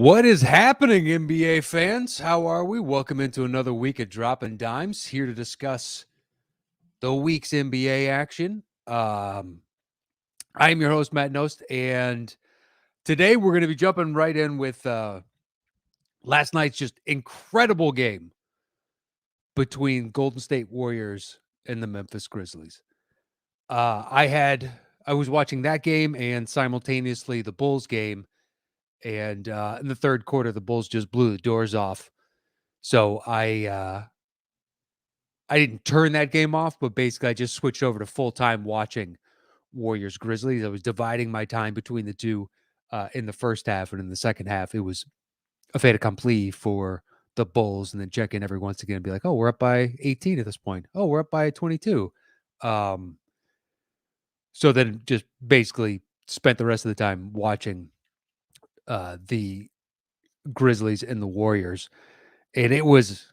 What is happening, NBA fans? How are we? Welcome into another week of Dropping Dimes. Here to discuss the week's NBA action. I am your host, Matt Knost, and today we're going to be jumping right in with last night's just incredible game between Golden State Warriors and the Memphis Grizzlies. I was watching that game and simultaneously the Bulls game, and in the third quarter, the Bulls just blew the doors off. So I didn't turn that game off, but basically I just switched over to full-time watching Warriors Grizzlies. I was dividing my time between the two in the first half, and in the second half, it was a fait accompli for the Bulls, and then check in every once again and be like, oh, we're up by 18 at this point. Oh, we're up by 22. So then just basically spent the rest of the time watching the Grizzlies and the Warriors, and it was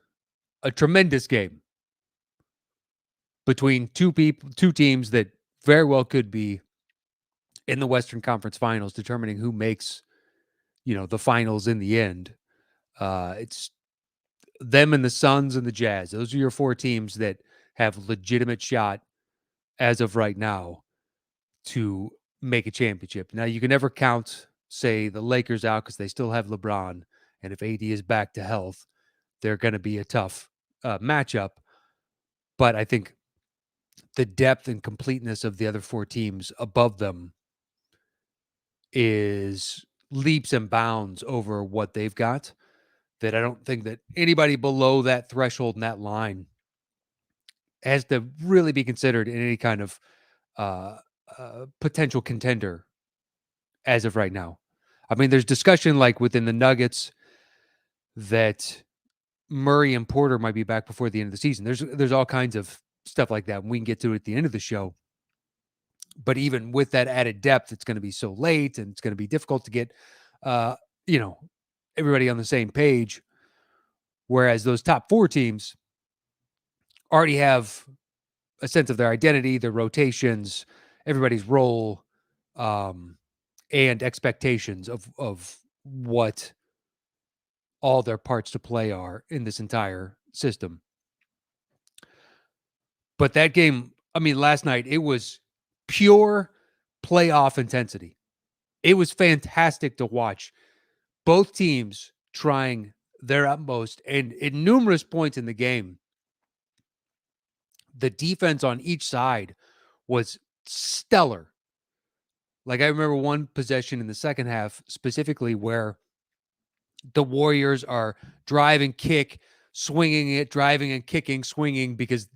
a tremendous game between two teams that very well could be in the Western Conference Finals, determining who makes, the finals in the end. It's them and the Suns and the Jazz. Those are your four teams that have legitimate shot as of right now to make a championship. Now, you can never count, say, the Lakers out because they still have LeBron. And if AD is back to health, they're going to be a tough matchup. But I think the depth and completeness of the other four teams above them is leaps and bounds over what they've got, that I don't think that anybody below that threshold and that line has to really be considered in any kind of potential contender as of right now. I mean, there's discussion like within the Nuggets that Murray and Porter might be back before the end of the season. There's all kinds of stuff like that, and we can get to it at the end of the show. But even with that added depth, it's going to be so late, and it's going to be difficult to get, everybody on the same page. Whereas those top four teams already have a sense of their identity, their rotations, everybody's role, and expectations of what all their parts to play are in this entire system. But that game, I mean, last night, it was pure playoff intensity. It was fantastic to watch both teams trying their utmost, and at numerous points in the game, the defense on each side was stellar. Like, I remember one possession in the second half specifically where the Warriors are drive and kick, swinging it, driving and kicking, swinging, because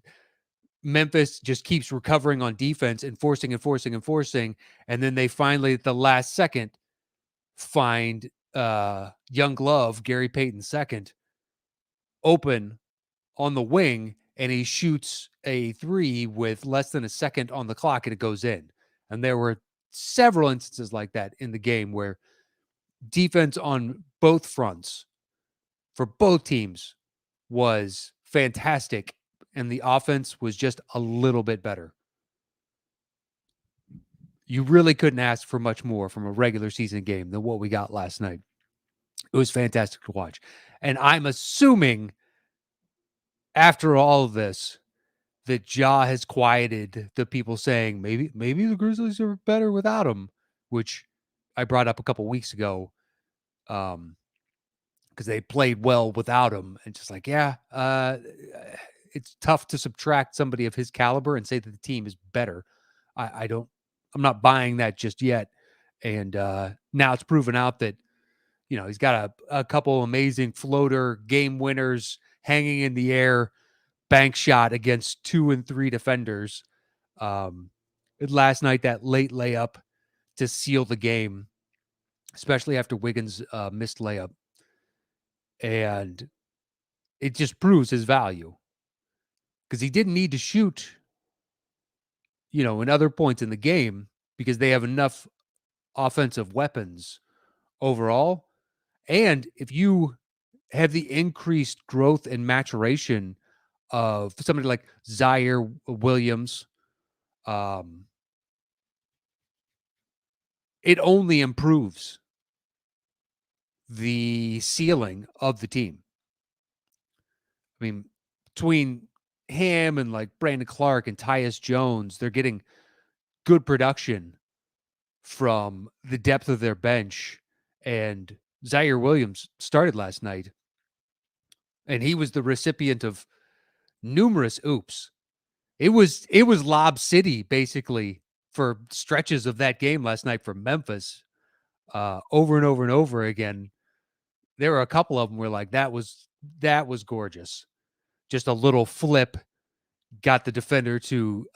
Memphis just keeps recovering on defense and forcing and forcing and forcing. And then they finally, at the last second, find young glove, Gary Payton second, open on the wing, and he shoots a three with less than a second on the clock, and it goes in. And there were several instances like that in the game where defense on both fronts for both teams was fantastic, and the offense was just a little bit better. You really couldn't ask for much more from a regular season game than what we got last night. It was fantastic to watch. And I'm assuming after all of this that Ja has quieted the people saying maybe the Grizzlies are better without him, which I brought up a couple weeks ago, because they played well without him. And just like, it's tough to subtract somebody of his caliber and say that the team is better. I'm not buying that just yet. And now it's proven out that, he's got a couple amazing floater game winners hanging in the air, bank shot against 2 and 3 defenders. Last night, that late layup to seal the game, especially after Wiggins' missed layup. And it just proves his value, because he didn't need to shoot, in other points in the game, because they have enough offensive weapons overall. And if you have the increased growth and maturation of somebody like Zaire Williams, it only improves the ceiling of the team. I mean, between him and like Brandon Clark and Tyus Jones, they're getting good production from the depth of their bench. And Zaire Williams started last night, and he was the recipient of numerous oops. It was Lob City basically for stretches of that game last night for Memphis, over and over and over again. There were a couple of them where like that was gorgeous. Just a little flip got the defender to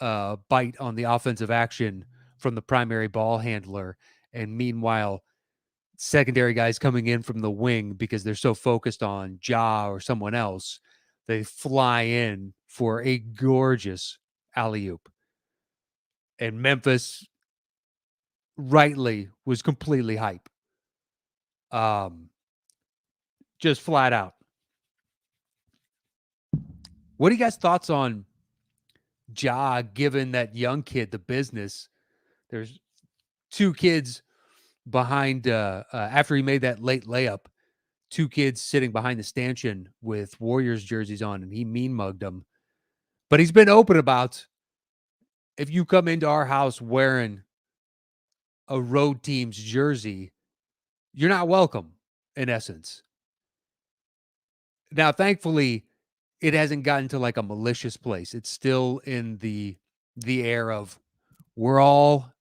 bite on the offensive action from the primary ball handler, and meanwhile, secondary guys coming in from the wing because they're so focused on Ja or someone else, they fly in for a gorgeous alley-oop. And Memphis rightly was completely hype. Just flat out. What are you guys' thoughts on Ja giving that young kid the business? There's two kids behind after he made that late layup, two kids sitting behind the stanchion with Warriors jerseys on, and he mean mugged them. But he's been open about, if you come into our house wearing a road team's jersey, you're not welcome, in essence. Now, thankfully, it hasn't gotten to like a malicious place. It's still in the air of, we're all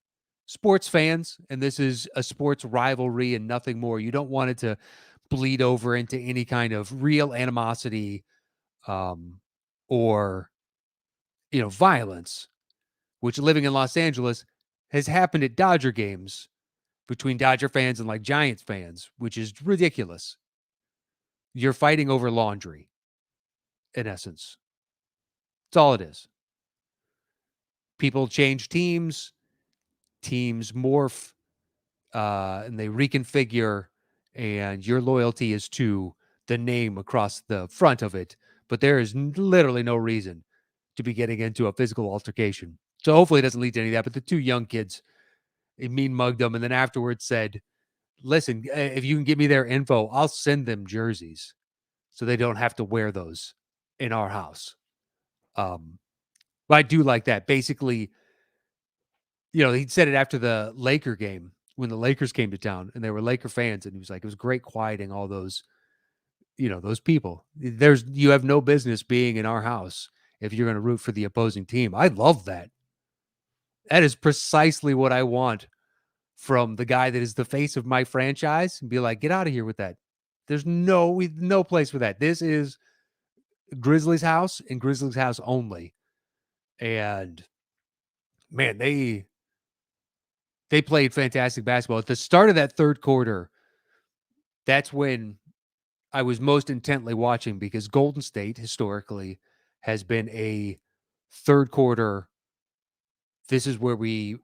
sports fans, and this is a sports rivalry and nothing more. You don't want it to bleed over into any kind of real animosity, or violence, which, living in Los Angeles, has happened at Dodger games between Dodger fans and like Giants fans, which is ridiculous. You're fighting over laundry, in essence. That's all it is. People change teams morph, and they reconfigure, and your loyalty is to the name across the front of it. But there is literally no reason to be getting into a physical altercation. So hopefully it doesn't lead to any of that. But the two young kids, they mean mugged them, and then afterwards said, listen, if you can give me their info, I'll send them jerseys so they don't have to wear those in our house. But I do like that. Basically, he said it after the Laker game when the Lakers came to town and they were Laker fans, and he was like, it was great quieting all those, those people. You have no business being in our house if you're going to root for the opposing team. I love that. That is precisely what I want from the guy that is the face of my franchise, and be like, get out of here with that. There's no place for that. This is Grizzlies house and Grizzlies house only. And man, they played fantastic basketball. At the start of that third quarter, that's when I was most intently watching, because Golden State historically has been a third quarter. This is where we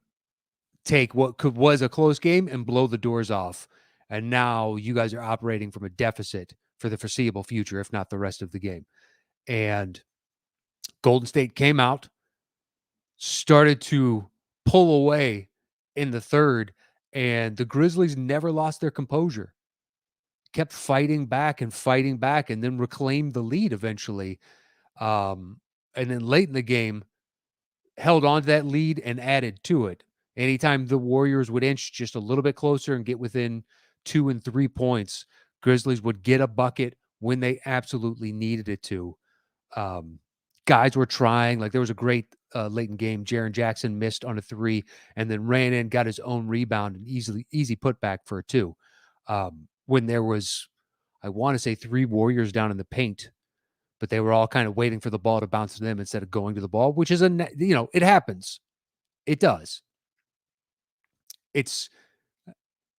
take what was a close game and blow the doors off. And now you guys are operating from a deficit for the foreseeable future, if not the rest of the game. And Golden State came out, started to pull away in the third, and the Grizzlies never lost their composure. Kept fighting back, and then reclaimed the lead eventually. And then late in the game, held on to that lead and added to it. Anytime the Warriors would inch just a little bit closer and get within 2 and 3 points, Grizzlies would get a bucket when they absolutely needed it to. Guys were trying. Like, there was a great late in game, Jaren Jackson missed on a 3 and then ran in, got his own rebound, and easy putback for a 2. When there was, I want to say, 3 Warriors down in the paint, but they were all kind of waiting for the ball to bounce to them instead of going to the ball, which is it happens. It does. It's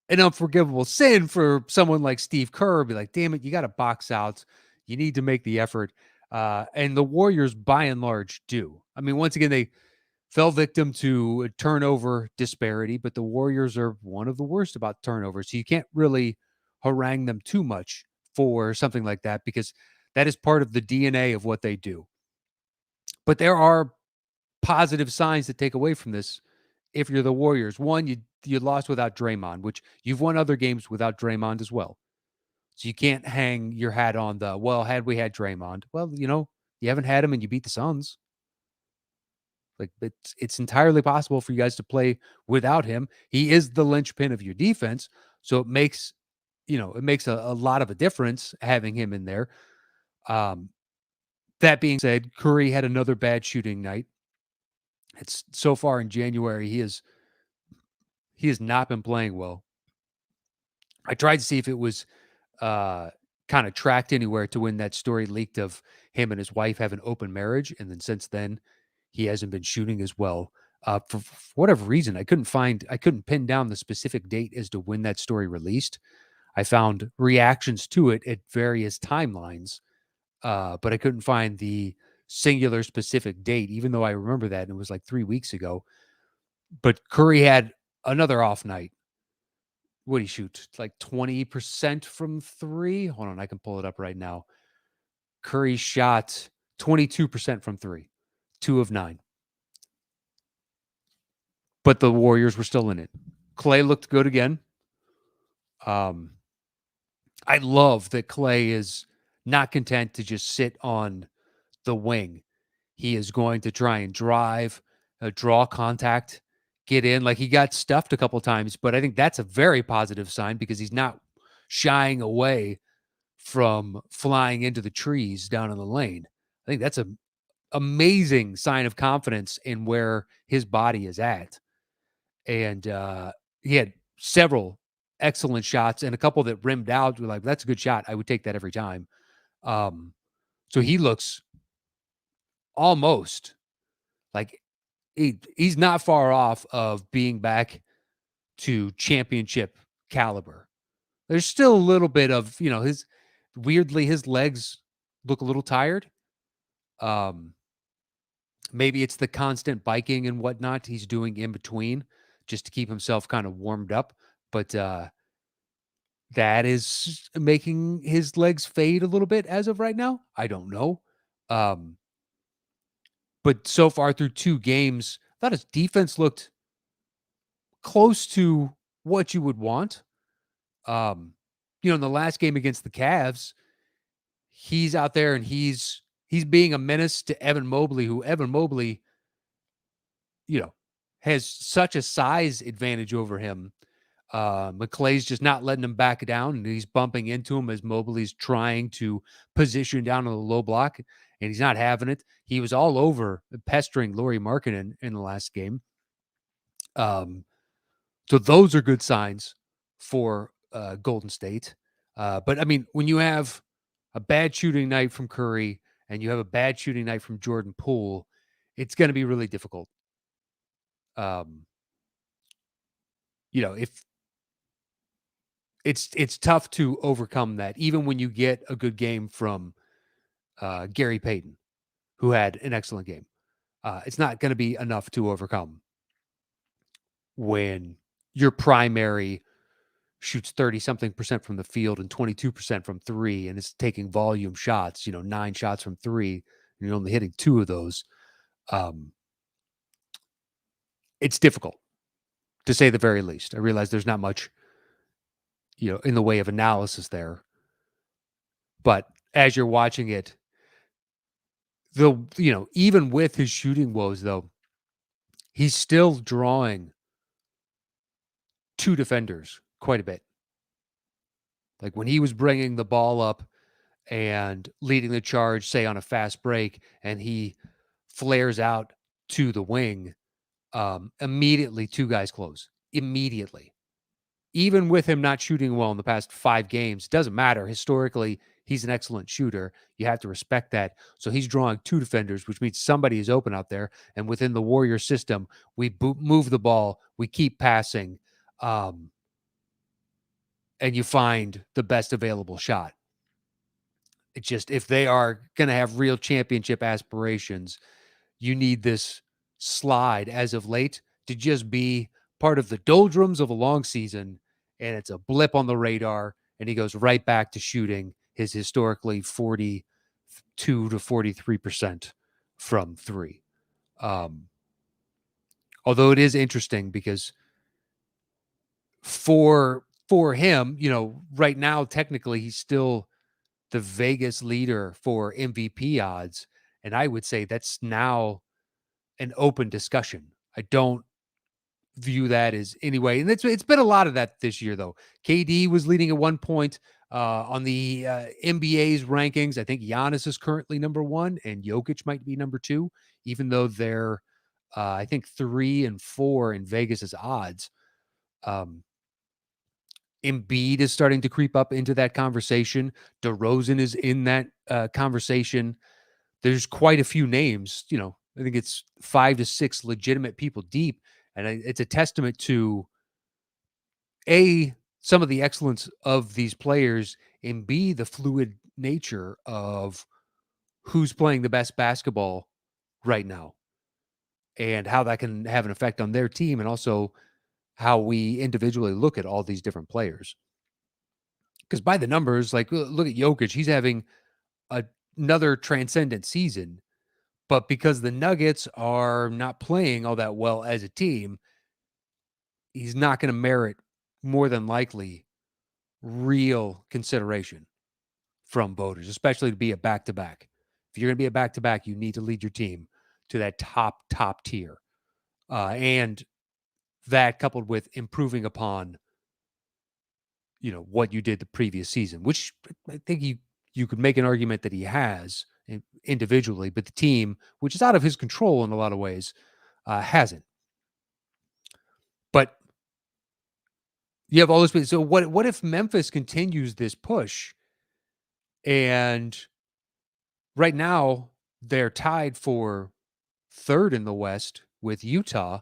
an unforgivable sin for someone like Steve Kerr. Be like, damn it, you got to box out. You need to make the effort. And the Warriors, by and large, do. I mean, once again, they fell victim to a turnover disparity, but the Warriors are one of the worst about turnovers. So you can't really harangue them too much for something like that, because that is part of the DNA of what they do. But there are positive signs to take away from this if you're the Warriors. One, you lost without Draymond, which you've won other games without Draymond as well. So you can't hang your hat on the, well, had we had Draymond, well, you haven't had him and you beat the Suns. Like it's entirely possible for you guys to play without him. He is the linchpin of your defense. So it makes a lot of a difference having him in there. Um, that being said, Curry had another bad shooting night. It's so far in January, he has not been playing well. I tried to see if it was uh, kind of tracked anywhere to when that story leaked of him and his wife have an open marriage, and then since then, he hasn't been shooting as well. For whatever reason, I couldn't pin down the specific date as to when that story released. I found reactions to it at various timelines, but I couldn't find the singular specific date, even though I remember that and it was like 3 weeks ago. But Curry had another off night. What did he shoot? Like 20% from three? Hold on, I can pull it up right now. Curry shot 22% from three, 2 of 9. But the Warriors were still in it. Clay looked good again. I love that Clay is not content to just sit on the wing. He is going to try and drive, draw contact, get in. Like he got stuffed a couple times, but I think that's a very positive sign because he's not shying away from flying into the trees down in the lane. I think that's a amazing sign of confidence in where his body is at. And he had several excellent shots and a couple that rimmed out. We're like, that's a good shot. I would take that every time. Um, so he looks almost like he's not far off of being back to championship caliber. There's still a little bit of, his legs look a little tired. Um, Maybe it's the constant biking and whatnot he's doing in between just to keep himself kind of warmed up. But that is making his legs fade a little bit as of right now. I don't know. Um, but so far through 2 games, I thought his defense looked close to what you would want. Um, in the last game against the Cavs, he's out there and he's being a menace to Evan Mobley, who Evan Mobley, you know, has such a size advantage over him. McClay's just not letting him back down, and he's bumping into him as Mobley's trying to position down on the low block, and he's not having it. He was all over pestering Lauri Markkanen in the last game. So those are good signs for Golden State. But I mean, when you have a bad shooting night from Curry and you have a bad shooting night from Jordan Poole, it's going to be really difficult. Um, if it's tough to overcome that, even when you get a good game from Gary Payton, who had an excellent game. It's not going to be enough to overcome when your primary shoots 30 something percent from the field and 22% from three, and it's taking volume shots, 9 shots from three, and you're only hitting 2 of those. It's difficult, to say the very least. I realize there's not much, in the way of analysis there. But as you're watching it, even with his shooting woes, though, he's still drawing 2 defenders quite a bit. Like when he was bringing the ball up and leading the charge, say on a fast break, and he flares out to the wing, immediately 2 guys close. Immediately. Even with him not shooting well in the past 5 games, doesn't matter. Historically, he's an excellent shooter. You have to respect that. So he's drawing 2 defenders, which means somebody is open out there. And within the Warrior system, we move the ball, we keep passing, and you find the best available shot. It's just, if they are going to have real championship aspirations, you need this slide as of late to just be part of the doldrums of a long season, and it's a blip on the radar, and he goes right back to shooting his historically 42 to 43% from three. Although it is interesting because for for him, right now, technically, he's still the Vegas leader for MVP odds. And I would say that's now an open discussion. I don't view that as anyway. And it's been a lot of that this year, though. KD was leading at one point on the NBA's rankings. I think Giannis is currently number one, and Jokic might be number two, even though they're, I think, 3 and 4 in Vegas's odds. Embiid is starting to creep up into that conversation. DeRozan is in that conversation. There's quite a few names. I think it's 5 to 6 legitimate people deep, and it's a testament to some of the excellence of these players, and B, the fluid nature of who's playing the best basketball right now, and how that can have an effect on their team, and also how we individually look at all these different players. Because by the numbers, like, look at Jokic, he's having another transcendent season, but because the Nuggets are not playing all that well as a team, he's not going to merit, more than likely, real consideration from voters, especially to be a back-to-back. If you're going to be a back-to-back, you need to lead your team to that top tier. And that coupled with improving upon, what you did the previous season, which I think you could make an argument that he has individually, but the team, which is out of his control in a lot of ways, hasn't. But you have all this. So what if Memphis continues this push, and right now they're tied for third in the West with Utah?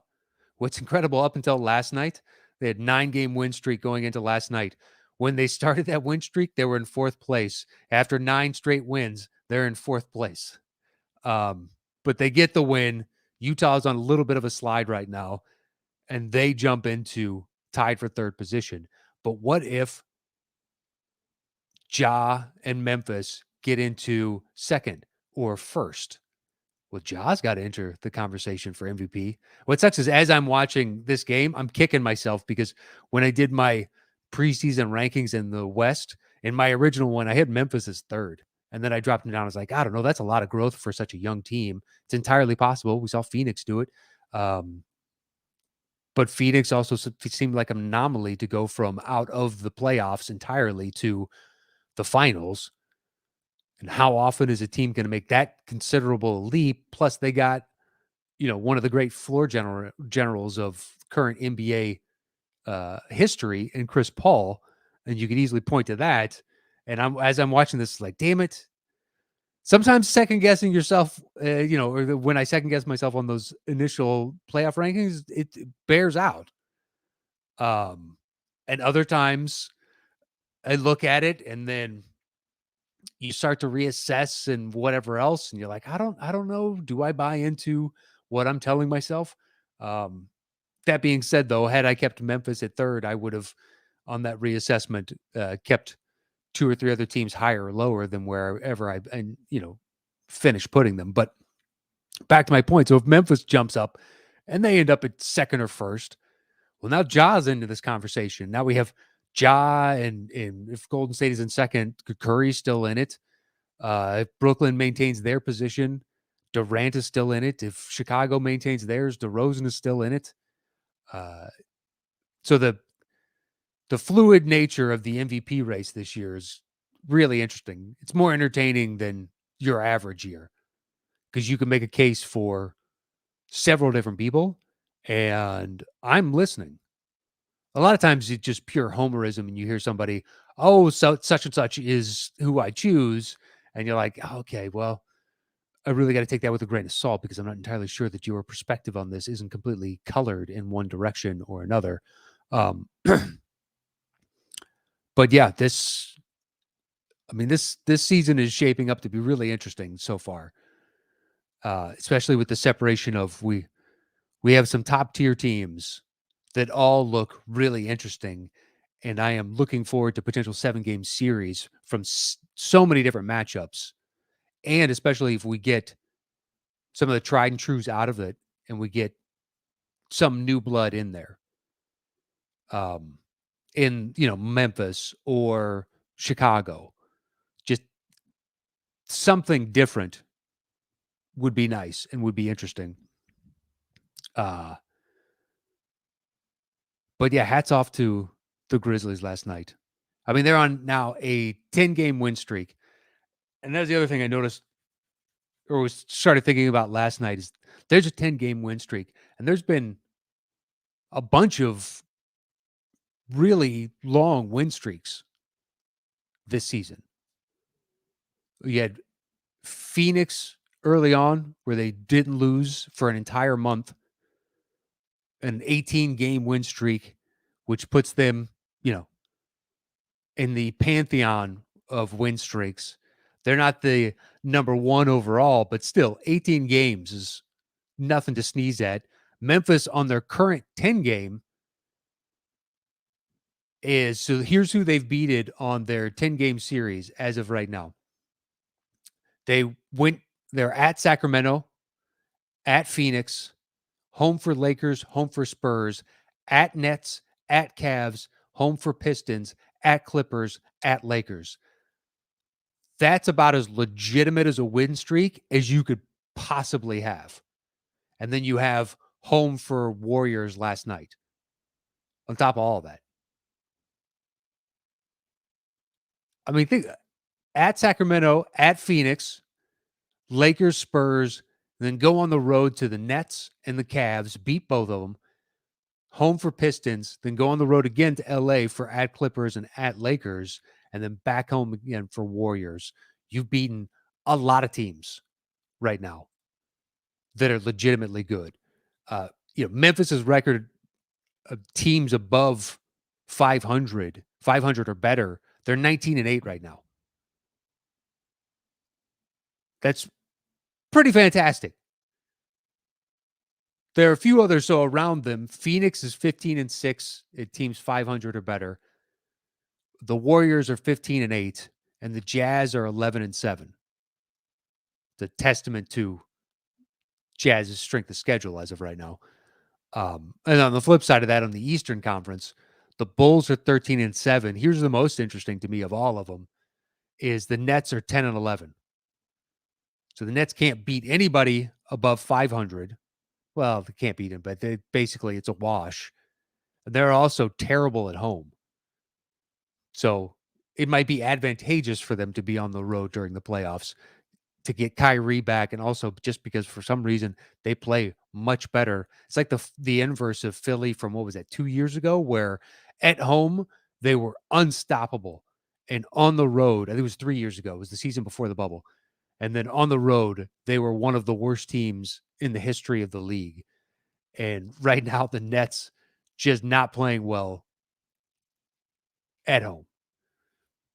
What's incredible, up until last night, they had 9-game win streak going into last night. When they started that win streak, they were in fourth place. After 9 straight wins, they're in fourth place. But they get the win. Utah's on a little bit of a slide right now, and they jump into tied for third position. But what if Ja and Memphis get into second or first? Well, Ja's got to enter the conversation for MVP. What sucks is, as I'm watching this game, I'm kicking myself because when I did my preseason rankings in the West, in my original one, I had Memphis as third. And then I dropped them down. I was like, I don't know. That's a lot of growth for such a young team. It's entirely possible. We saw Phoenix do it. But Phoenix also seemed like an anomaly to go from out of the playoffs entirely to the finals. And how often is a team going to make that considerable leap? Plus, they got, one of the great floor generals of current NBA history in Chris Paul, and you could easily point to that. And as I'm watching this, like, damn it. Sometimes second guessing yourself, or when I second guess myself on those initial playoff rankings, it bears out. And other times I look at it and then you start to reassess and whatever else, and you're like, I don't know. Do I buy into what I'm telling myself? That being said, though, had I kept Memphis at third, I would have, on that reassessment, kept 2 or 3 other teams higher or lower than wherever I finished putting them. But back to my point. So if Memphis jumps up and they end up at second or first, well, now Ja's into this conversation. Now we have Ja, and if Golden State is in second, Curry's still in it. If Brooklyn maintains their position, Durant is still in it. If Chicago maintains theirs, DeRozan is still in it. So the fluid nature of the MVP race this year is really interesting. It's more entertaining than your average year because you can make a case for several different people, and I'm listening. A lot of times it's just pure homerism, and you hear somebody, oh, so such and such is who I choose. And you're like, okay, well, I really got to take that with a grain of salt because I'm not entirely sure that your perspective on this isn't completely colored in one direction or another. But yeah, this season is shaping up to be really interesting so far, especially with the separation of we have some top tier teams that all look really interesting. And I am looking forward to potential 7-game series from so many different matchups. And especially if we get some of the tried and trues out of it and we get some new blood in there. in, Memphis or Chicago. Just something different would be nice and would be interesting. Uh, but yeah, hats off to the Grizzlies last night. I mean, they're on now a 10-game win streak. And that's the other thing I noticed or was started thinking about last night is there's a 10-game win streak. And there's been a bunch of really long win streaks this season. You had Phoenix early on where they didn't lose for an entire month, an 18-game win streak, which puts them, in the pantheon of win streaks. They're not the number one overall, but still 18 games is nothing to sneeze at. Memphis on their current 10 game is so here's who they've beaten on their 10 game series as of right now. They're at Sacramento, at Phoenix, home for Lakers, home for Spurs, at Nets, at Cavs, home for Pistons, at Clippers, at Lakers. That's about as legitimate as a win streak as you could possibly have. And then you have home for Warriors last night on top of all of that. I mean, think at Sacramento, at Phoenix, Lakers, Spurs, then go on the road to the Nets and the Cavs, beat both of them, home for Pistons, then go on the road again to LA for at Clippers and at Lakers, and then back home again for Warriors. You've beaten a lot of teams right now that are legitimately good. Memphis's record of teams above 500 or better, they're 19-8 right now. That's pretty fantastic. There are a few others so around them. Phoenix is 15-6 at teams 500 or better. The Warriors are 15-8, and the Jazz are 11-7. The testament to Jazz's strength of schedule as of right now. And on the flip side of that, on the Eastern Conference, the Bulls are 13-7. Here's the most interesting to me of all of them is the Nets are 10-11. So the Nets can't beat anybody above 500. Well, they can't beat them, but basically it's a wash. They're also terrible at home. So it might be advantageous for them to be on the road during the playoffs to get Kyrie back, and also just because for some reason they play much better. It's like the inverse of Philly from what was that 2 years ago, where at home they were unstoppable, and on the road, I think it was 3 years ago, it was the season before the bubble, and then on the road they were one of the worst teams in the history of the league. And right now the Nets just not playing well at home.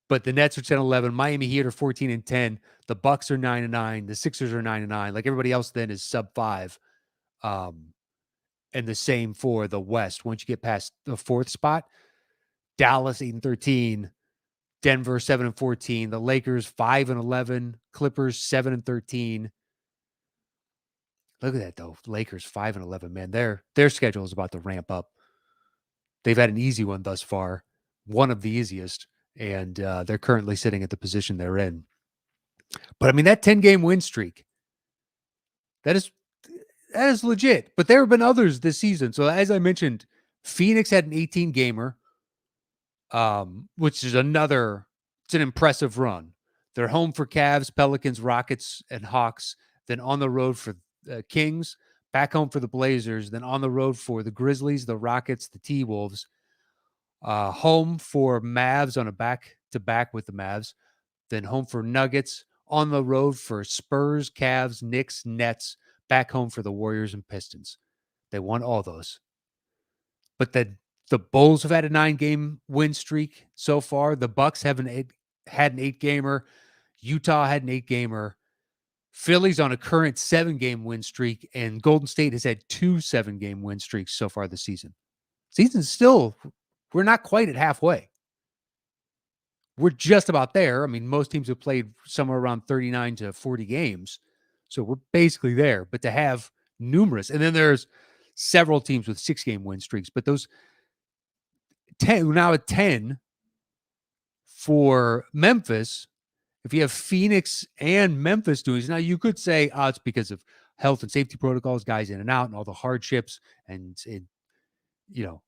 But the Nets are 10-11. Miami Heat are 14-10. The Bucks are 9-9. The Sixers are 9-9. Like everybody else then is sub 5. And the same for the West. Once you get past the fourth spot, Dallas 8-13, Denver 7-14, the Lakers 5-11, Clippers 7-13. Look at that though. Lakers 5-11. Man, their schedule is about to ramp up. They've had an easy one thus far, one of the easiest, and they're currently sitting at the position they're in. But I mean, that 10-game win streak, that is legit. But there have been others this season. So as I mentioned, Phoenix had an 18-gamer, which is it's an impressive run. They're home for Cavs, Pelicans, Rockets, and Hawks. Then on the road for Kings, back home for the Blazers. Then on the road for the Grizzlies, the Rockets, the T-Wolves. Home for Mavs on a back-to-back with the Mavs. Then home for Nuggets. On the road for Spurs, Cavs, Knicks, Nets. Back home for the Warriors and Pistons. They won all those. But the Bulls have had a 9-game win streak so far. The Bucks had an 8-gamer. Utah had an 8-gamer. Philly's on a current 7-game win streak, and Golden State has had 2 7-game win streaks so far this season. Season's still, we're not quite at halfway. We're just about there. I mean, most teams have played somewhere around 39 to 40 games. So we're basically there. But to have numerous, and then there's several teams with 6-game win streaks, but those now at 10 for Memphis. If you have Phoenix and Memphis doing this, now you could say, oh, it's because of health and safety protocols, guys in and out, and all the hardships, and you know,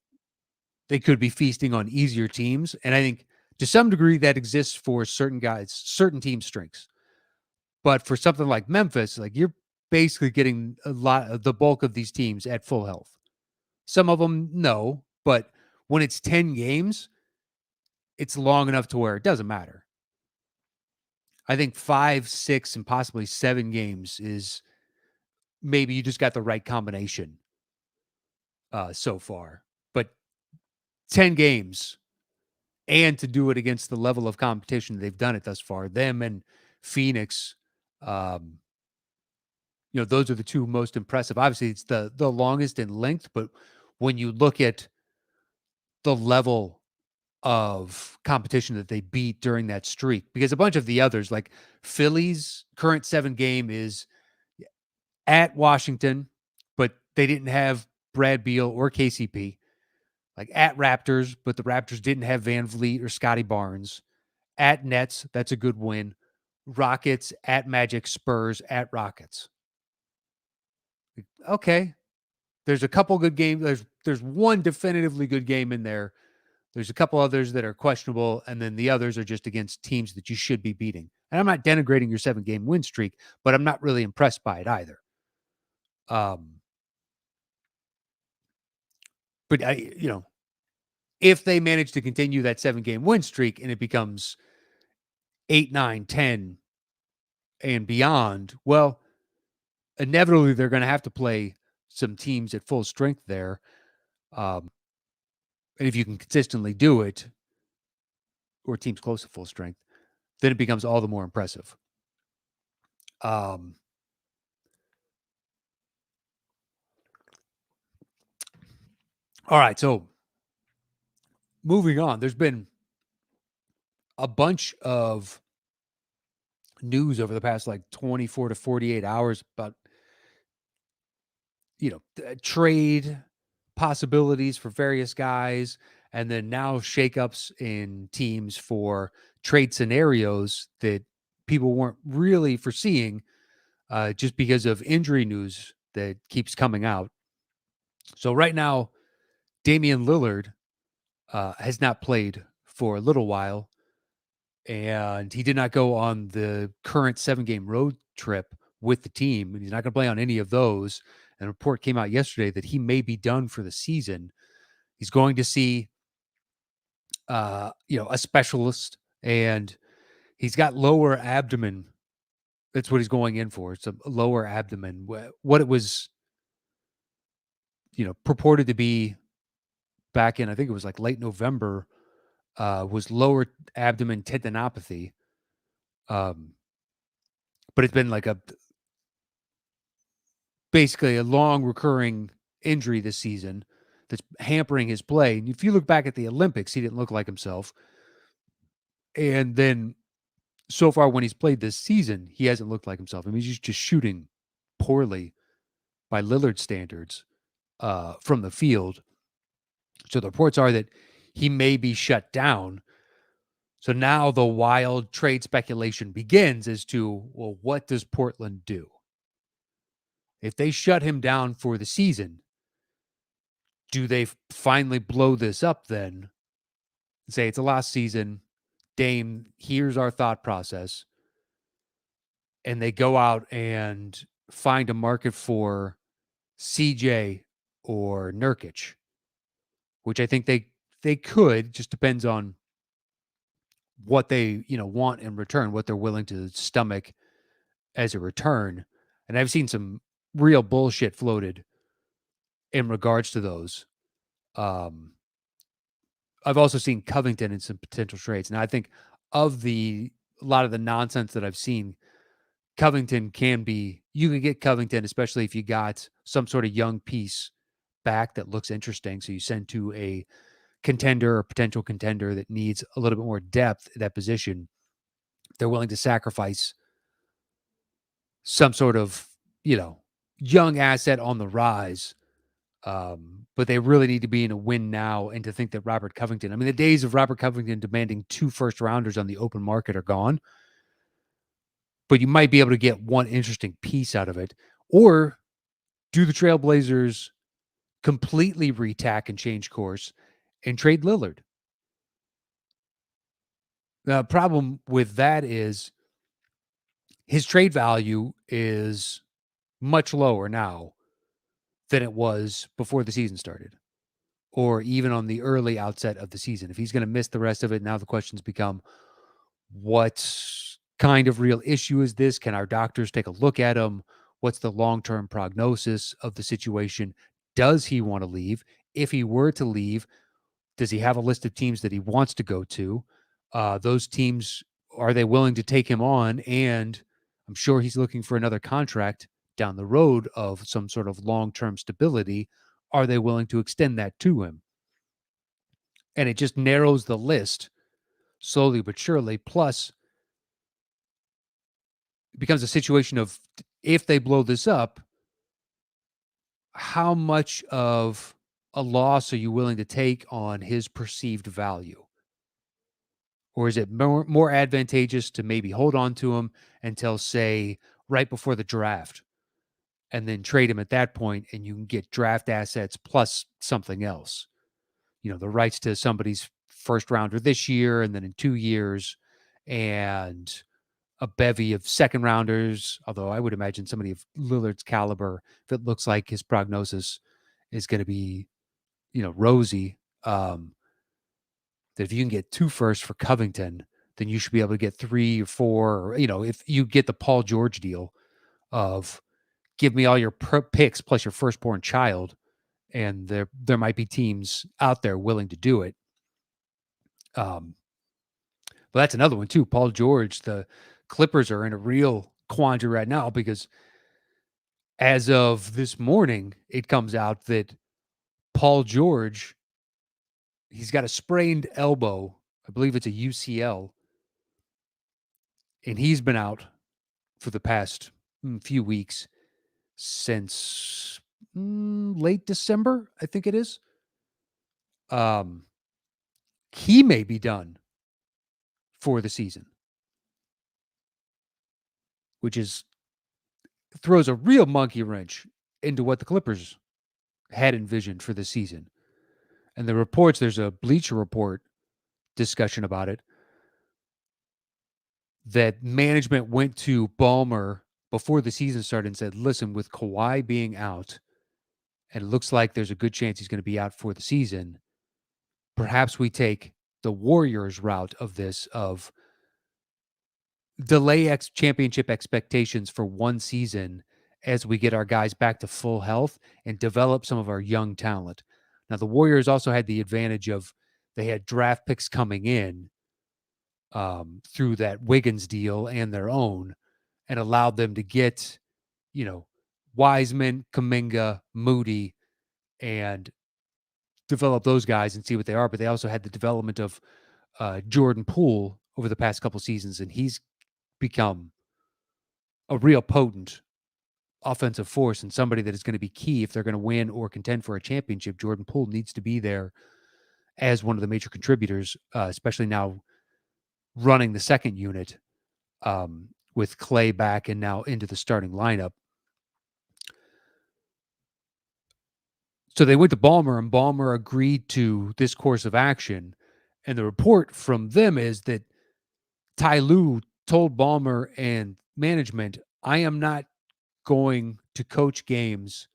they could be feasting on easier teams. And I think to some degree that exists for certain guys, certain team strengths. But for something like Memphis, like you're basically getting a lot of the bulk of these teams at full health. Some of them, no, but when it's 10 games, it's long enough to where it doesn't matter. I think 5, 6, and possibly 7 games is maybe you just got the right combination so far. But 10 games, and to do it against the level of competition they've done it thus far, them and Phoenix, those are the two most impressive. Obviously, it's the longest in length, but when you look at the level of competition that they beat during that streak, because a bunch of the others, like Philly's current 7 game is at Washington, but they didn't have Brad Beal or KCP. Like at Raptors, but the Raptors didn't have Van Vliet or Scotty Barnes. At Nets, that's a good win. Rockets, at Magic, Spurs, at Rockets. Okay. There's a couple good games. There's one definitively good game in there. There's a couple others that are questionable, and then the others are just against teams that you should be beating. And I'm not denigrating your 7-game win streak, but I'm not really impressed by it either. But if they manage to continue that 7-game win streak and it becomes 8, 9, 10 and beyond, well, inevitably they're going to have to play some teams at full strength there. And if you can consistently do it, or teams close to full strength, then it becomes all the more impressive. All right, so moving on, there's been a bunch of news over the past 24 to 48 hours about trade possibilities for various guys, and then now shakeups in teams for trade scenarios that people weren't really foreseeing just because of injury news that keeps coming out. So right now, Damian Lillard has not played for a little while, and he did not go on the current 7-game road trip with the team, and he's not going to play on any of those. And a report came out yesterday that he may be done for the season. He's going to see, a specialist, and he's got lower abdomen. That's what he's going in for. It's a lower abdomen. What it was, purported to be back in, I think it was late November, was lower abdomen tendinopathy. But it's been basically a long recurring injury this season that's hampering his play. And if you look back at the Olympics, he didn't look like himself. And then so far when he's played this season, he hasn't looked like himself. I mean, he's just shooting poorly by Lillard standards from the field. So the reports are that he may be shut down. So now the wild trade speculation begins as to, well, what does Portland do? If they shut him down for the season, do they finally blow this up then? Say it's a last season. Dame, here's our thought process. And they go out and find a market for CJ or Nurkic, which I think they could. Just depends on what they want in return, what they're willing to stomach as a return. And I've seen some real bullshit floated in regards to those. I've also seen Covington in some potential trades. Now I think of a lot of the nonsense that I've seen, Covington you can get Covington, especially if you got some sort of young piece back that looks interesting. So you send to a contender or potential contender that needs a little bit more depth at that position. They're willing to sacrifice some sort of, young asset on the rise But they really need to be in a win now, and to think that Robert Covington, I mean, the days of Robert Covington demanding 2 first rounders on the open market are gone, but you might be able to get one interesting piece out of it. Or do the Trailblazers completely retack and change course and trade Lillard? The problem with that is his trade value is much lower now than it was before the season started, or even on the early outset of the season. If he's going to miss the rest of it, now the questions become, what kind of real issue is this? Can our doctors take a look at him? What's the long-term prognosis of the situation? Does he want to leave? If he were to leave, does he have a list of teams that he wants to go to? Those teams, are they willing to take him on? And I'm sure he's looking for another contract down the road of some sort of long-term stability. Are they willing to extend that to him? And it just narrows the list slowly but surely. Plus, it becomes a situation of, if they blow this up, how much of a loss are you willing to take on his perceived value? Or is it more advantageous to maybe hold on to him until, say, right before the draft, and then trade him at that point, and you can get draft assets plus something else? The rights to somebody's first rounder this year, and then in 2 years, and a bevy of second rounders. Although I would imagine somebody of Lillard's caliber, if it looks like his prognosis is going to be, rosy, that if you can get 2 firsts for Covington, then you should be able to get 3 or 4, or, if you get the Paul George deal of, give me all your picks plus your firstborn child, and there might be teams out there willing to do it. But that's another one too. Paul George, the Clippers are in a real quandary right now, because as of this morning, it comes out that Paul George, he's got a sprained elbow. I believe it's a UCL. And he's been out for the past few weeks, since late December, I think it is. He may be done for the season, which throws a real monkey wrench into what the Clippers had envisioned for the season. And the reports, there's a Bleacher Report discussion about it, that management went to Ballmer before the season started and said, listen, with Kawhi being out, and it looks like there's a good chance he's going to be out for the season, perhaps we take the Warriors route of this, of delay championship expectations for one season as we get our guys back to full health and develop some of our young talent. Now, the Warriors also had the advantage of, they had draft picks coming in through that Wiggins deal and their own, and allowed them to get, Wiseman, Kuminga, Moody, and develop those guys and see what they are. But they also had the development of Jordan Poole over the past couple seasons, and he's become a real potent offensive force, and somebody that is going to be key if they're going to win or contend for a championship. Jordan Poole needs to be there as one of the major contributors, especially now running the second unit, with Clay back and now into the starting lineup. So they went to Ballmer, and Ballmer agreed to this course of action. And the report from them is that Ty Lue told Ballmer and management, I am not going to coach games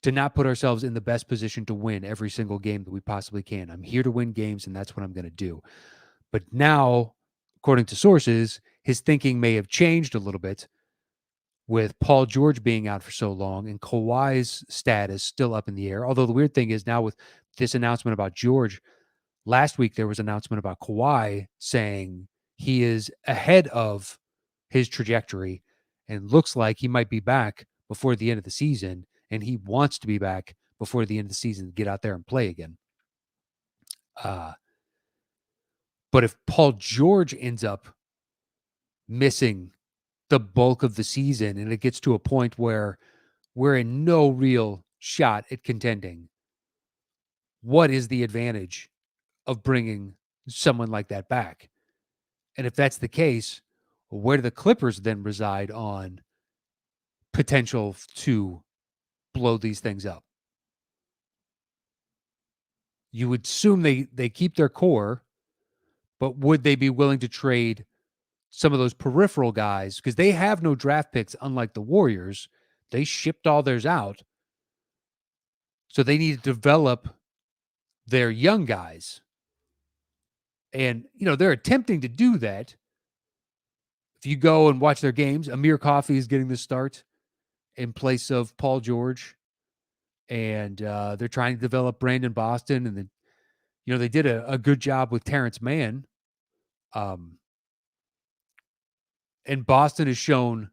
to not put ourselves in the best position to win every single game that we possibly can. I'm here to win games, and that's what I'm going to do. But now, according to sources, his thinking may have changed a little bit, with Paul George being out for so long and Kawhi's status still up in the air. Although the weird thing is, now with this announcement about George, last week there was an announcement about Kawhi saying he is ahead of his trajectory and looks like he might be back before the end of the season, and he wants to be back before the end of the season to get out there and play again. But if Paul George ends up missing the bulk of the season, and it gets to a point where we're in no real shot at contending, what is the advantage of bringing someone like that back? And if that's the case, where do the Clippers then reside on potential to blow these things up? You would assume they keep their core, but would they be willing to trade some of those peripheral guys? Because they have no draft picks, unlike the Warriors. They shipped all theirs out. So they need to develop their young guys. And, they're attempting to do that. If you go and watch their games, Amir Coffey is getting the start in place of Paul George. And they're trying to develop Brandon Boston. And then, they did a good job with Terrence Mann. And Boston has shown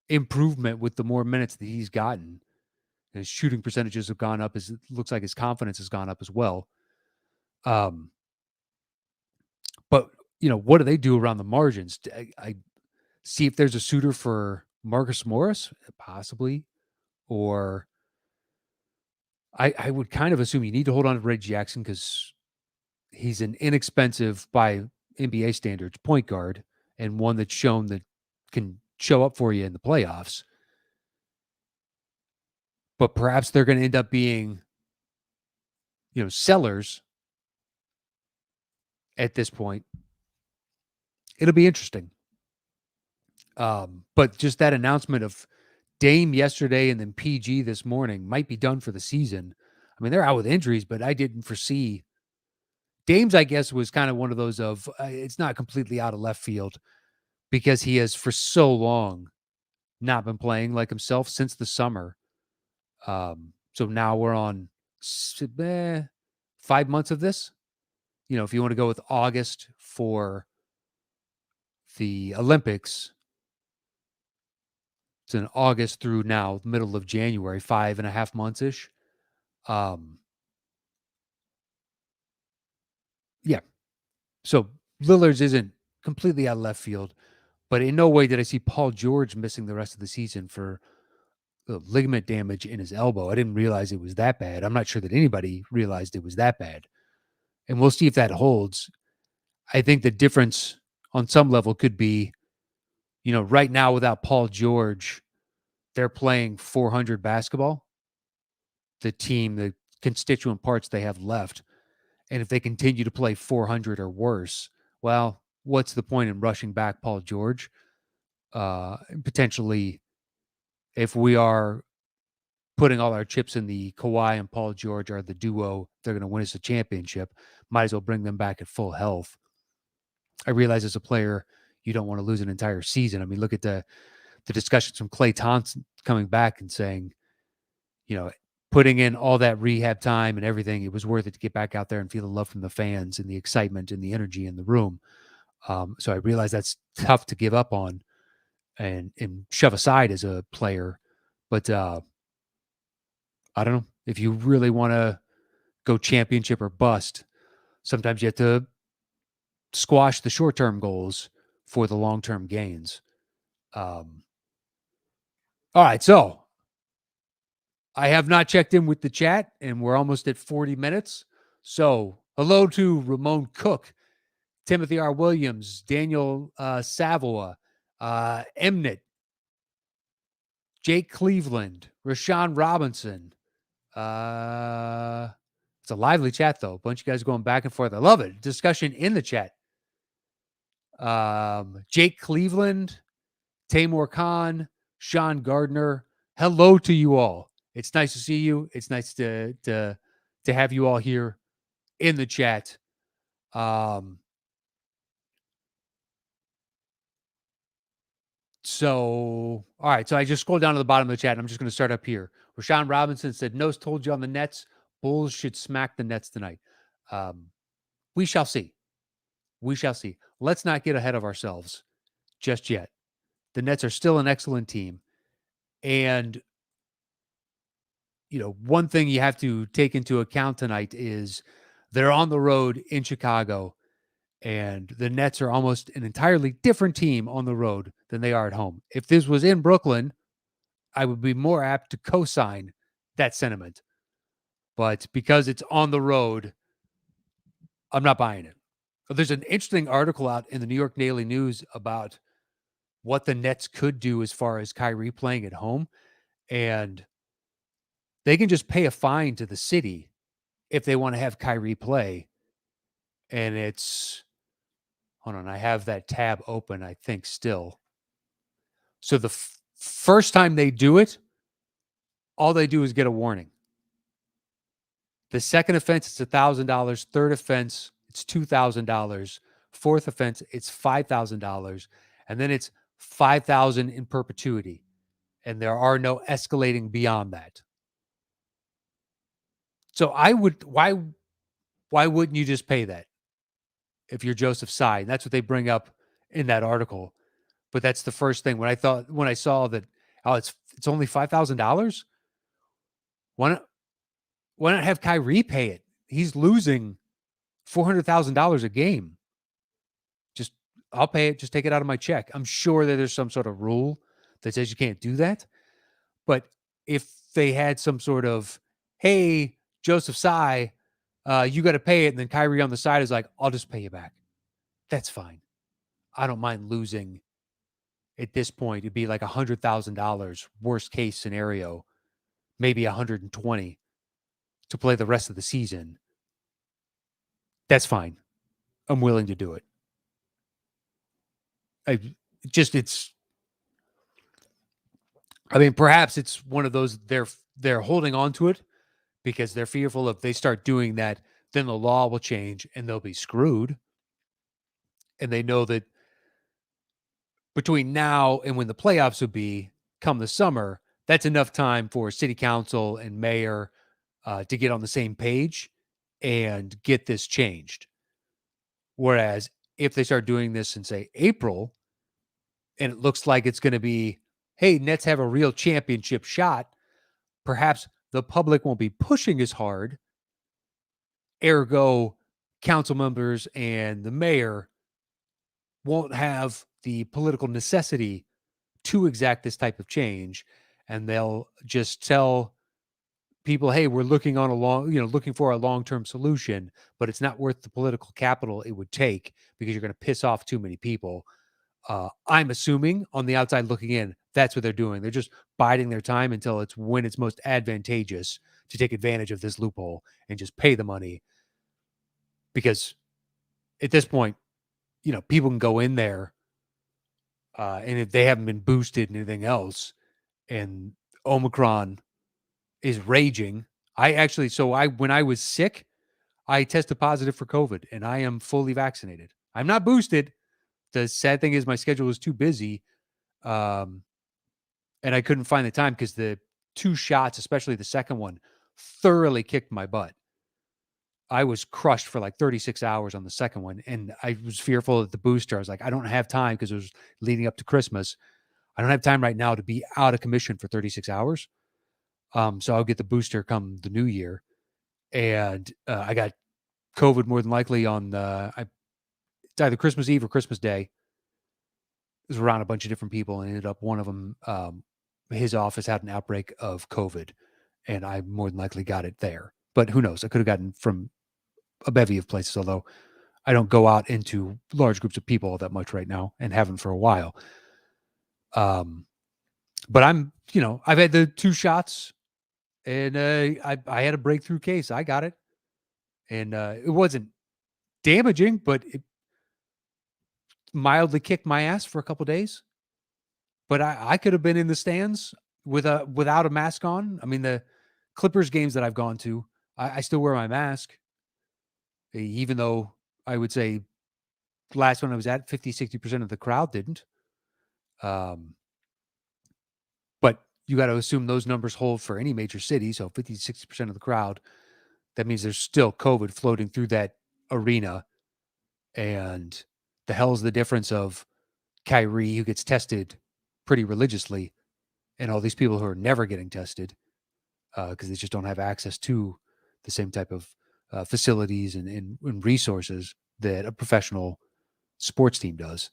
improvement with the more minutes that he's gotten. And his shooting percentages have gone up. It looks like his confidence has gone up as well. But, what do they do around the margins? I see if there's a suitor for Marcus Morris, possibly. Or I would kind of assume you need to hold on to Reggie Jackson because he's an inexpensive, by NBA standards, point guard, and one that's shown that can show up for you in the playoffs. But perhaps they're going to end up being, sellers at this point. It'll be interesting. But just that announcement of Dame yesterday and then PG this morning might be done for the season. I mean, they're out with injuries, but I didn't foresee. Dame's, I guess, was kind of one of those of it's not completely out of left field because he has for so long not been playing like himself since the summer. So now we're on 5 months of this. If you want to go with August for the Olympics, it's in August through now, middle of January, 5.5 months-ish. Yeah. So Lillard's isn't completely out of left field, but in no way did I see Paul George missing the rest of the season for ligament damage in his elbow. I didn't realize it was that bad. I'm not sure that anybody realized it was that bad. And we'll see if that holds. I think the difference on some level could be, right now without Paul George, they're playing 400 basketball. The constituent parts they have left. And if they continue to play 400 or worse, well, what's the point in rushing back Paul George? Potentially, if we are putting all our chips in the Kawhi and Paul George are the duo, they're going to win us a championship, might as well bring them back at full health. I realize as a player, you don't want to lose an entire season. I mean, look at the discussions from Klay Thompson coming back and saying, putting in all that rehab time and everything, it was worth it to get back out there and feel the love from the fans and the excitement and the energy in the room. So I realize that's tough to give up on and shove aside as a player. But I don't know. If you really want to go championship or bust, sometimes you have to squash the short-term goals for the long-term gains. All right, so I have not checked in with the chat, and we're almost at 40 minutes. So hello to Ramon Cook, Timothy R. Williams, Daniel Savoy, Emnett, Jake Cleveland, Rashawn Robinson. It's a lively chat, though. A bunch of guys going back and forth. I love it. Discussion in the chat. Jake Cleveland, Tamor Khan, Sean Gardner. Hello to you all. It's nice to see you. It's nice to have you all here in the chat. So, all right. So I just scrolled down to the bottom of the chat. And I'm just going to start up here. Rashawn Robinson said, Knost told you on the Nets, Bulls should smack the Nets tonight. We shall see. We shall see. Let's not get ahead of ourselves just yet. The Nets are still an excellent team. And, one thing you have to take into account tonight is they're on the road in Chicago, and the Nets are almost an entirely different team on the road than they are at home. If this was in Brooklyn, I would be more apt to co-sign that sentiment. But because it's on the road, I'm not buying it. There's an interesting article out in the New York Daily News about what the Nets could do as far as Kyrie playing at home. And they can just pay a fine to the city if they want to have Kyrie play. And it's, hold on, I have that tab open, I think, still. So the first time they do it, all they do is get a warning. The second offense, it's $1,000. Third offense, it's $2,000. Fourth offense, it's $5,000. And then it's $5,000 in perpetuity. And there are no escalating beyond that. So why wouldn't you just pay that if you're Joseph Tsai? And that's what they bring up in that article. But that's the first thing when I saw that, oh, it's only $5,000. Why not have Kyrie pay it? He's losing $400,000 a game. Just, I'll pay it. Just take it out of my check. I'm sure that there's some sort of rule that says you can't do that. But if they had some sort of, hey, Joseph Tsai, you got to pay it. And then Kyrie on the side is like, I'll just pay you back. That's fine. I don't mind losing at this point. It'd be like $100,000 worst case scenario, maybe 120 to play the rest of the season. That's fine. I'm willing to do it. Perhaps it's one of those they're holding on to it because they're fearful if they start doing that, then the law will change and they'll be screwed. And they know that between now and when the playoffs will be come the summer, that's enough time for city council and mayor to get on the same page and get this changed. Whereas if they start doing this in, say, April, and it looks like it's going to be, hey, Nets have a real championship shot, perhaps the public won't be pushing as hard. Ergo, council members and the mayor won't have the political necessity to exact this type of change. And they'll just tell people, hey, we're looking for a long-term solution, but it's not worth the political capital it would take because you're going to piss off too many people. I'm assuming on the outside looking in, that's what they're doing. They're just biding their time until it's when it's most advantageous to take advantage of this loophole and just pay the money. Because at this point, people can go in there and if they haven't been boosted and anything else and Omicron is raging. When I was sick, I tested positive for COVID and I am fully vaccinated. I'm not boosted. The sad thing is my schedule was too busy. And I couldn't find the time because the 2 shots, especially the second one, thoroughly kicked my butt. I was crushed for like 36 hours on the second one. And I was fearful that the booster, I was like, I don't have time because it was leading up to Christmas. I don't have time right now to be out of commission for 36 hours. So I'll get the booster come the new year. And I got COVID more than likely on it's either Christmas Eve or Christmas Day. It was around a bunch of different people and ended up one of them, his office had an outbreak of COVID and I more than likely got it there. But who knows? I could have gotten from a bevy of places, although I don't go out into large groups of people that much right now and haven't for a while. But I've had the 2 shots and I had a breakthrough case. I got it. And it wasn't damaging, but it mildly kicked my ass for a couple of days. But I could have been in the stands without a mask on. I mean, the Clippers games that I've gone to, I still wear my mask. Even though I would say last one I was at, 50-60% of the crowd didn't. But you got to assume those numbers hold for any major city. So 50-60% of the crowd, that means there's still COVID floating through that arena. And the hell's the difference of Kyrie, who gets tested pretty religiously, and all these people who are never getting tested because they just don't have access to the same type of facilities and resources that a professional sports team does.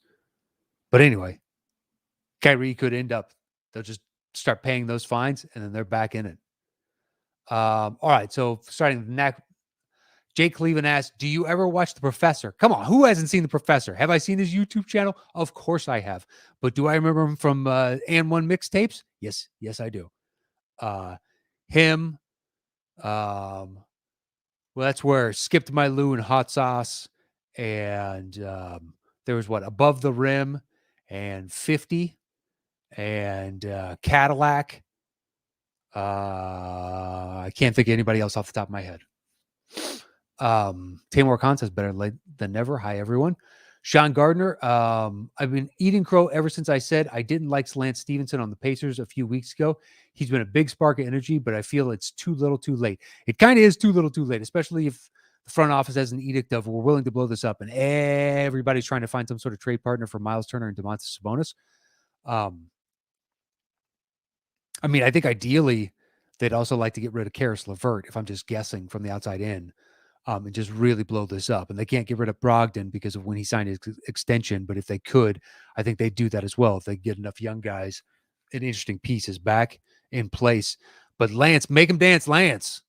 But anyway, Kyrie could end up, they'll just start paying those fines, and then they're back in it. All right, so starting the next, Jake Cleveland asks, "Do you ever watch The Professor?" Come on, who hasn't seen The Professor? Have I seen his YouTube channel? Of course I have. But do I remember him from And One mixtapes? Yes, I do. Him. Well, that's where Skipped My Lou and Hot Sauce, and there was what Above the Rim, and 50, and Cadillac. I can't think of anybody else off the top of my head. Tamor Khan says better late than never. Hi, everyone. Sean Gardner. I've been eating crow ever since I said I didn't like Lance Stevenson on the Pacers a few weeks ago. He's been a big spark of energy, but I feel it's too little too late. It kind of is too little too late, especially if the front office has an edict of we're willing to blow this up and everybody's trying to find some sort of trade partner for Miles Turner and Domantas Sabonis. I mean, I think ideally they'd also like to get rid of Karis LeVert, if I'm just guessing from the outside in, and just really blow this up. And they can't get rid of Brogdon because of when he signed his extension. But if they could, I think they'd do that as well if they get enough young guys and interesting pieces back in place. But Lance, make him dance. Lance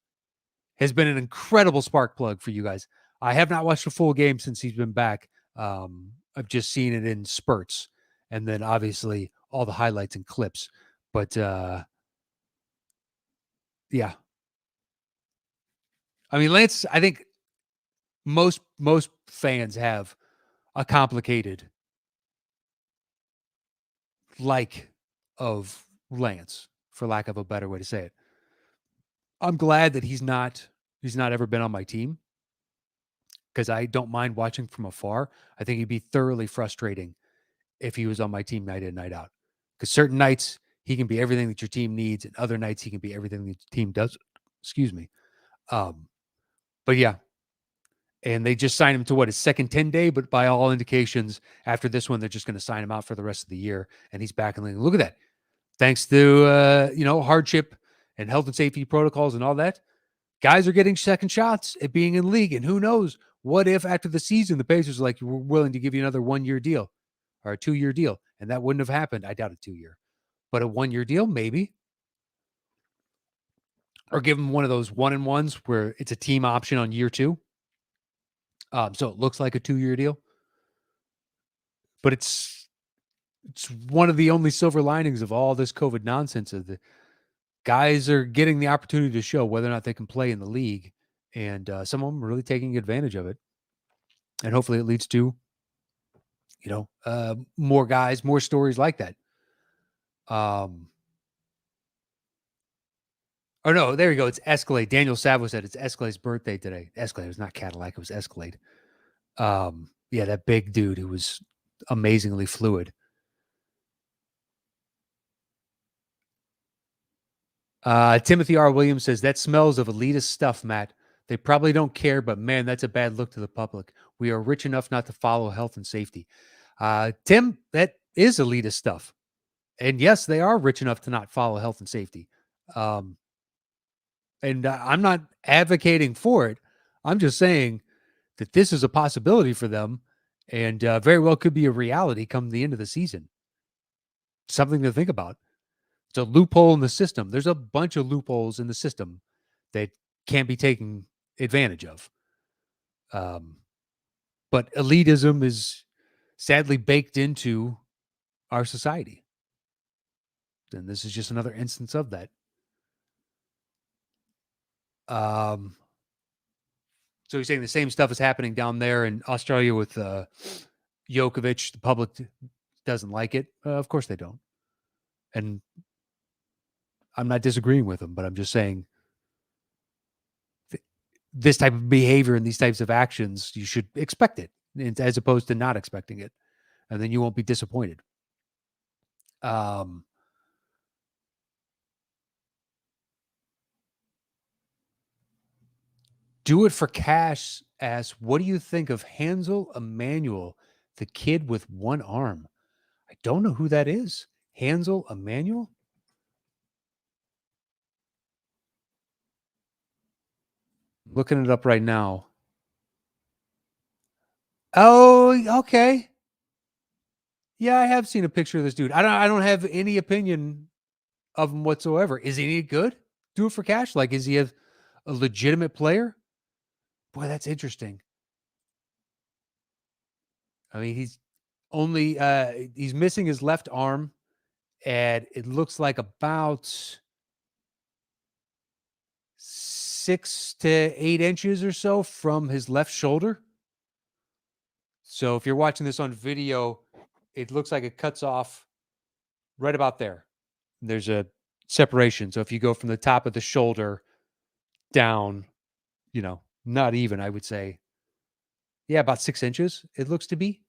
has been an incredible spark plug for you guys. I have not watched a full game since he's been back. I've just seen it in spurts, and then obviously all the highlights and clips. But yeah, I mean, Lance, I think most fans have a complicated like of Lance, for lack of a better way to say it. I'm glad that he's not ever been on my team because I don't mind watching from afar. I think he'd be thoroughly frustrating if he was on my team night in, night out. Because certain nights he can be everything that your team needs, and other nights he can be everything that your team does. Excuse me. But yeah. And they just signed him to his second 10 day, but by all indications, after this one, they're just going to sign him out for the rest of the year. And he's back in the league. Look at that. Thanks to hardship and health and safety protocols and all that, guys are getting second shots at being in the league. And who knows? What if after the season the Pacers are like, we're willing to give you another 1 year deal or a 2 year deal? And that wouldn't have happened. I doubt a 2 year, but a 1 year deal, maybe. Or give them one of those 1-and-1s where it's a team option on year 2. So it looks like a 2 year deal, but it's one of the only silver linings of all this COVID nonsense. Of the guys are getting the opportunity to show whether or not they can play in the league, and some of them are really taking advantage of it. And hopefully, it leads to more guys, more stories like that. Oh no, there you go. It's Escalade. Daniel Savo said it's Escalade's birthday today. Escalade was not Cadillac; it was Escalade. Yeah, that big dude who was amazingly fluid. Timothy R. Williams says that smells of elitist stuff, Matt. They probably don't care, but man, that's a bad look to the public. We are rich enough not to follow health and safety. Tim, that is elitist stuff. And yes, they are rich enough to not follow health and safety. And I'm not advocating for it. I'm just saying that this is a possibility for them and very well could be a reality come the end of the season. Something to think about. It's a loophole in the system. There's a bunch of loopholes in the system that can't be taken advantage of. But elitism is sadly baked into our society. And this is just another instance of that. So you're saying the same stuff is happening down there in Australia with Djokovic. The public doesn't like it. Of course they don't. And I'm not disagreeing with them, but I'm just saying this type of behavior and these types of actions, you should expect it as opposed to not expecting it. And then you won't be disappointed. Do It for Cash asks, what do you think of Hansel Emmanuel, the kid with one arm? I don't know who that is. Hansel Emmanuel? Looking it up right now. Oh, okay. Yeah, I have seen a picture of this dude. I don't have any opinion of him whatsoever. Is he any good? Do it for cash? Like, is he a legitimate player? Boy, that's interesting. I mean, he's missing his left arm, and it looks like about 6 to 8 inches or so from his left shoulder. So if you're watching this on video, it looks like it cuts off right about there. There's a separation. So if you go from the top of the shoulder down, not even, I would say, yeah, about 6 inches, it looks to be.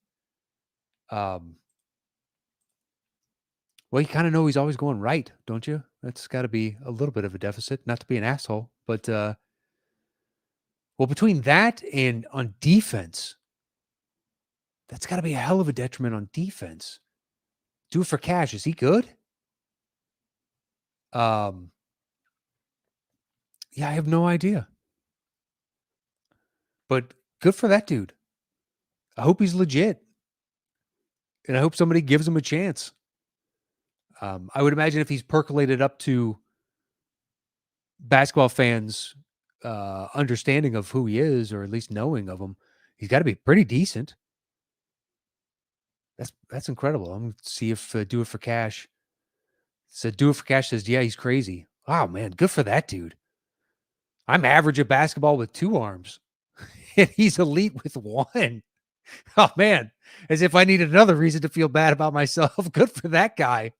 Well, you kind of know he's always going right, don't you? That's got to be a little bit of a deficit, not to be an asshole, but well, between that and on defense, that's got to be a hell of a detriment on defense. Do it for cash. Is he good? Yeah, I have no idea. But good for that dude. I hope he's legit. And I hope somebody gives him a chance. I would imagine if he's percolated up to basketball fans' understanding of who he is, or at least knowing of him, he's got to be pretty decent. That's incredible. I'm going to see if Do It for Cash said, Do It for Cash says, yeah, he's crazy. Wow, man, good for that dude. I'm average at basketball with 2 arms, and he's elite with 1. Oh, man, as if I needed another reason to feel bad about myself. Good for that guy.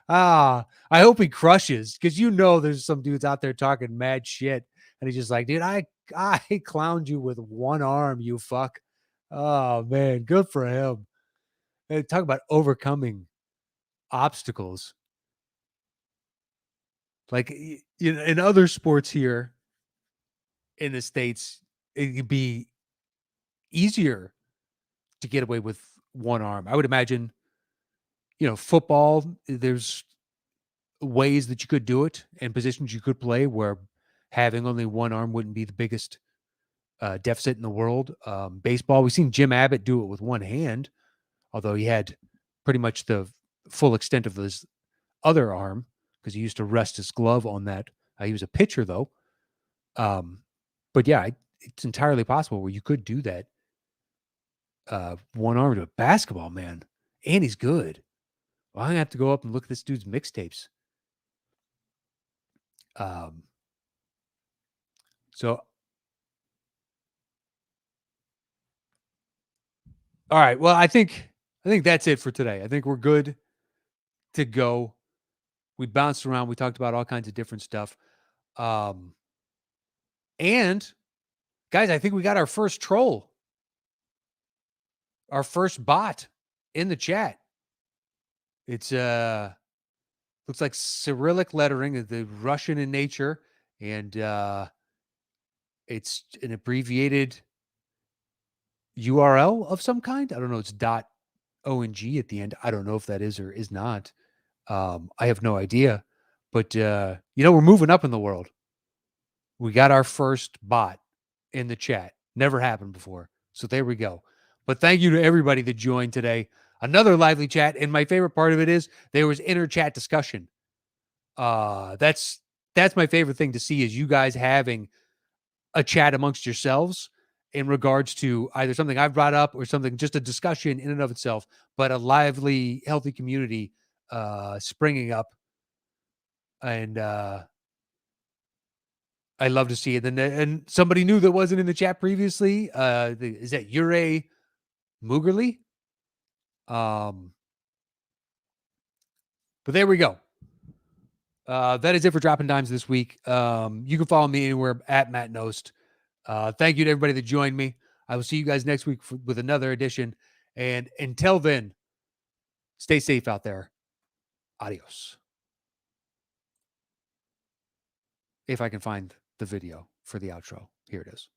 I hope he crushes, because there's some dudes out there talking mad shit, and he's just like, dude, I clowned you with 1 arm, you fuck. Oh, man, good for him. Hey, talk about overcoming obstacles. Like, in other sports here in the States, it could be easier to get away with 1 arm. I would imagine, football, there's ways that you could do it and positions you could play where having only 1 arm wouldn't be the biggest deficit in the world. Baseball, we've seen Jim Abbott do it with 1 hand, although he had pretty much the full extent of his other arm because he used to rest his glove on that. He was a pitcher, though. But yeah, it's entirely possible where you could do that. 1 arm to a basketball, man. And he's good. Well, I'm going to have to go up and look at this dude's mixtapes. So, all right. Well, I think that's it for today. I think we're good to go. We bounced around. We talked about all kinds of different stuff. And guys, I think we got our first troll, our first bot in the chat. It's looks like Cyrillic lettering, the Russian in nature, and it's an abbreviated URL of some kind. I don't know. It's .ong at the end. I don't know if that is or is not. I have no idea. But, we're moving up in the world. We got our first bot in the chat. Never happened before. So there we go. But thank you to everybody that joined today. Another lively chat. And my favorite part of it is there was inner chat discussion. That's my favorite thing to see, is you guys having a chat amongst yourselves in regards to either something I've brought up or something, just a discussion in and of itself, but a lively, healthy community springing up. And I love to see it. And somebody new that wasn't in the chat previously. Is that Ure Mugerly? But there we go. That is it for Dropping Dimes this week. You can follow me anywhere at Matt Knost. Thank you to everybody that joined me. I will see you guys next week with another edition. And until then, stay safe out there. Adios. If I can find the video for the outro. Here it is.